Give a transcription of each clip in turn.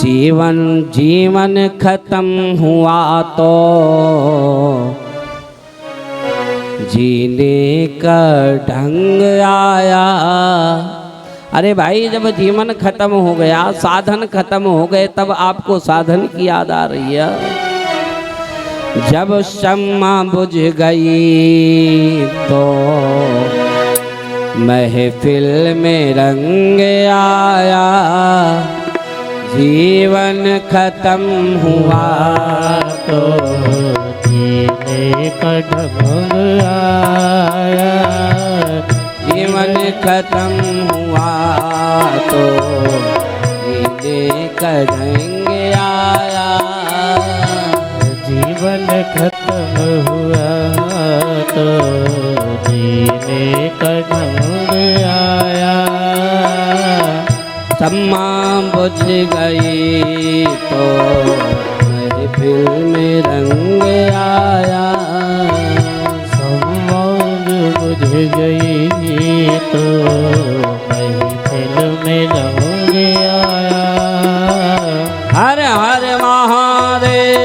जीवन खत्म हुआ तो जीने का ढंग आया। अरे भाई, जब जीवन खत्म हो गया, साधन खत्म हो गए, तब आपको साधन की याद आ रही है। जब शम्मा बुझ गई तो महफिल में रंग आया। जीवन खत्म हुआ तो जीने का ढंग आया। जीवन खत्म हुआ तो जीने का ढंग आया। जीवन खत्म हुआ तो जीने का ढंग आया। शम्मा बुझ गई तो महफिल में रंग आया। शम्मा बुझ गई तो महफिल में रंग आया। हर हर महादेव।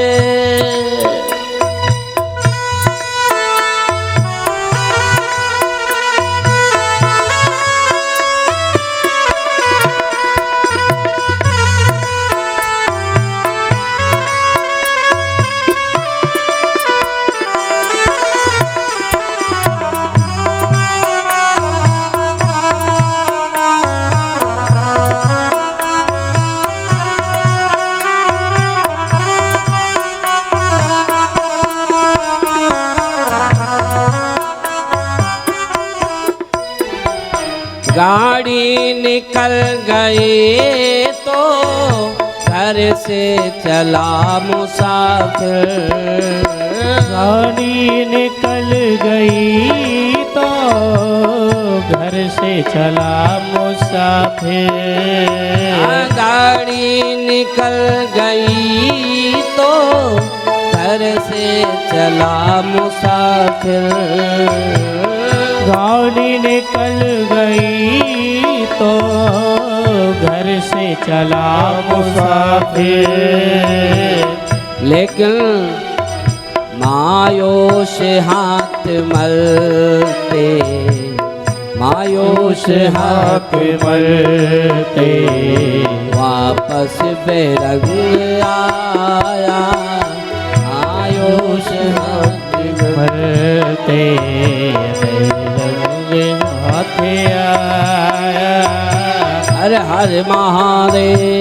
गाड़ी निकल गई तो घर से चला मुसाफिर। गाड़ी निकल गई तो घर से चला मुसाफिर। गाड़ी निकल गई तो घर से चला मुसाफिर। गाड़ी निकल गई तो घर से चला मुसाफिर। लेकिन मायूस हाथ मलते, मायूस हाथ मलते वापस बेरंग आया। मायूस हाथ मलते हाथ आया। हर हर महादेव।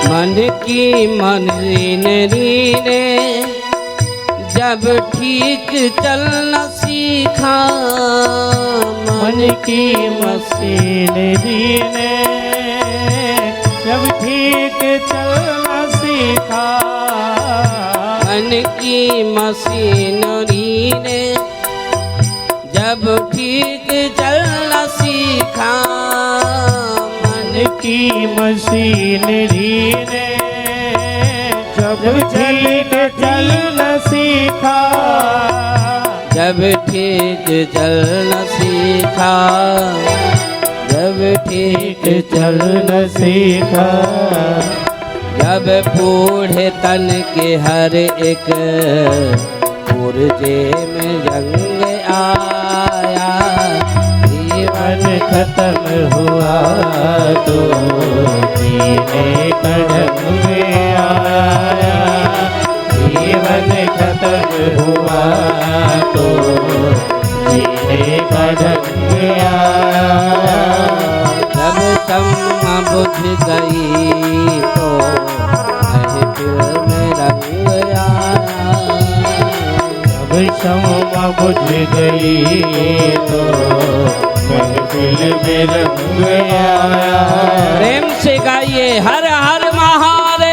मन की मनरी ने जब ठीक चलना सीखा। मन की मशीनरी ने जब ठीक चलना सीखा। मन की मशीनरी ने जब ठीक चलना सीखा। मन की मशीनरी ने जब ठीक चलना सीखा। जब ठीक चलना सीखा। जब ठीक चलना सीखा। जब बूढ़े तन के हर एक पुर्जे में जंग आया। जीवन खत्म हुआ तो जीने का ढंग आया। जीवन खत्म हुआ तो जीने का ढंग आया। जब खत्म बुझ गई तो महफिल में रंग आया। जब क्षमा बुझ गई तो महफिल में रंग आया। प्रेम से गाइए हर हर महादेव।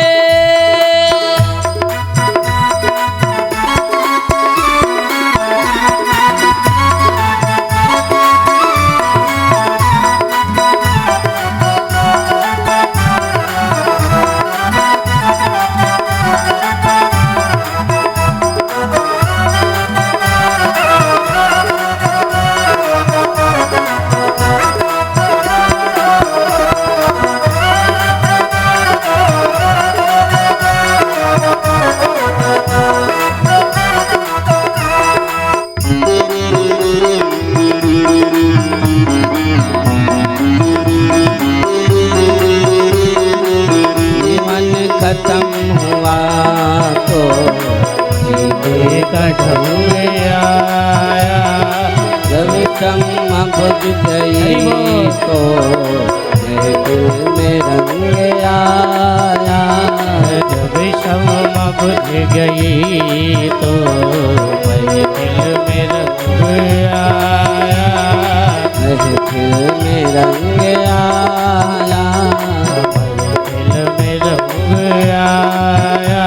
खत्म हुआ तो जीने का ढंग आया। जब क्षमा बुझ गई तो महफिल में रंग आया। जब क्षमा बुझ गई तो महफिल में रंग आया। महफिल में रंग आया। महफिल में रंग आया।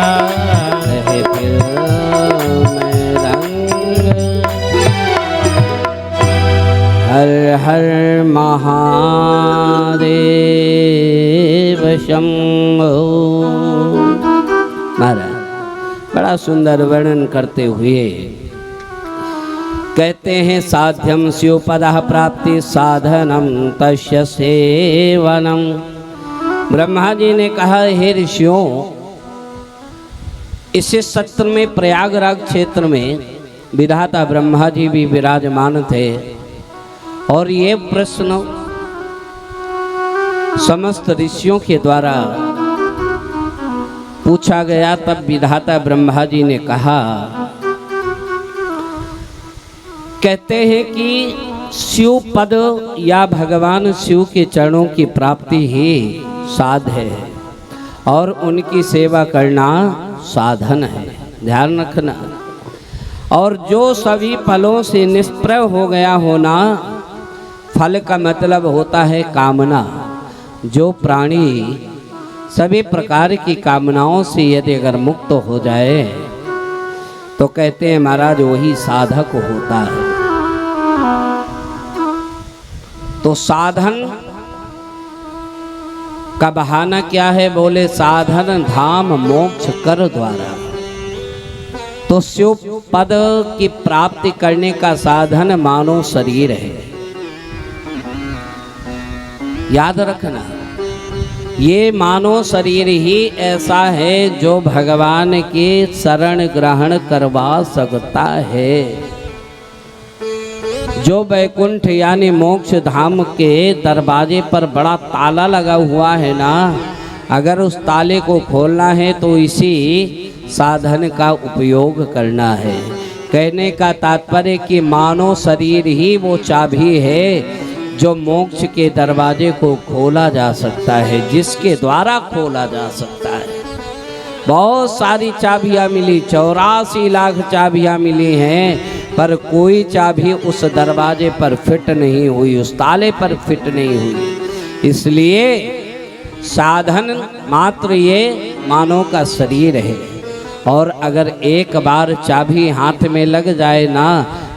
महफिल में रंग। हर हर महादेव शंभो। महाराज बड़ा सुंदर वर्णन करते हुए कहते हैं साध्यम शिवपदः प्राप्ति साधनम तस्य सेवनम। ब्रह्मा जी ने कहा हे ऋषियों, इस सत्र में प्रयागराज क्षेत्र में विधाता ब्रह्मा जी भी विराजमान थे और ये प्रश्न समस्त ऋषियों के द्वारा पूछा गया। तब विधाता ब्रह्मा जी ने कहा, कहते हैं कि शिव पद या भगवान शिव के चरणों की प्राप्ति ही साध है और उनकी सेवा करना साधन है। ध्यान रखना। और जो सभी फलों से निष्प्रय हो गया होना, फल का मतलब होता है कामना। जो प्राणी सभी प्रकार की कामनाओं से यदि अगर मुक्त हो जाए तो कहते हैं महाराज वही साधक होता है। तो साधन का बहाना क्या है? बोले साधन धाम मोक्ष कर द्वारा। तो शिव पद की प्राप्ति करने का साधन मानव शरीर है। याद रखना, ये मानव शरीर ही ऐसा है जो भगवान के शरण ग्रहण करवा सकता है। जो वैकुंठ यानी मोक्ष धाम के दरवाजे पर बड़ा ताला लगा हुआ है ना, अगर उस ताले को खोलना है तो इसी साधन का उपयोग करना है। कहने का तात्पर्य कि मानव शरीर ही वो चाबी है जो मोक्ष के दरवाजे को खोला जा सकता है, जिसके द्वारा खोला जा सकता है। बहुत सारी चाबियां मिली, 84 लाख चाबियां मिली हैं, पर कोई चाबी उस दरवाजे पर फिट नहीं हुई, उस ताले पर फिट नहीं हुई। इसलिए साधन मात्र ये मानव का शरीर है। और अगर एक बार चाबी हाथ में लग जाए ना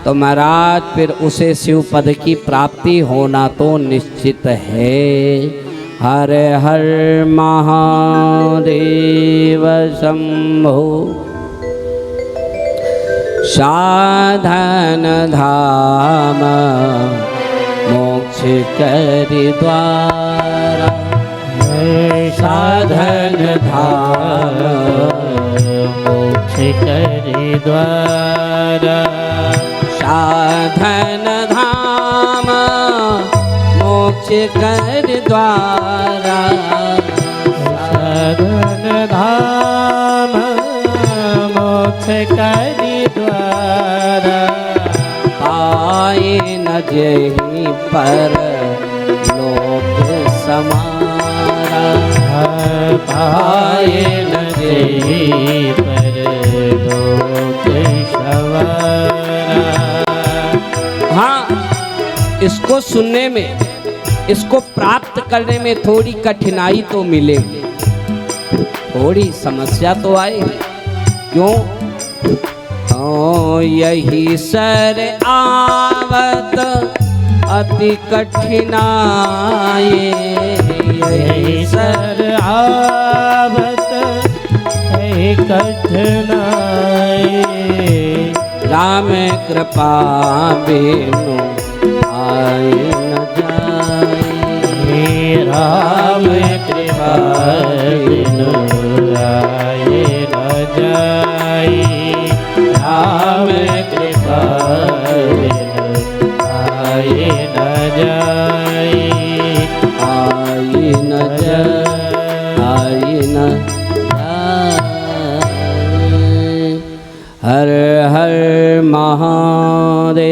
तो महाराज फिर उसे शिव पद की प्राप्ति होना तो निश्चित है। हर हर महादेव शंभो। साधन धाम मोक्ष कर द्वारा। साधन धाम मोक्ष कर द्वारा। साधन धाम मोक्ष कर द्वारा। साधन धाम मोक्ष कर द्वारा। पाए न जहीं पर लोक समा। आए न जेहि पर लोक सवारा। हाँ, इसको सुनने में, इसको प्राप्त करने में थोड़ी कठिनाई तो मिलेगी, थोड़ी समस्या तो आएगी। क्यों? ओ यही सर आवत अति कठिनाई, यही सर आवत है कठिनाई। राम कृपा बिनु आए न जाए, राम कृपा बिनु आए न जाई। राम कृपा बिनु आए न जाई। आई न जाए, आई न जाए। हर हर महादेव।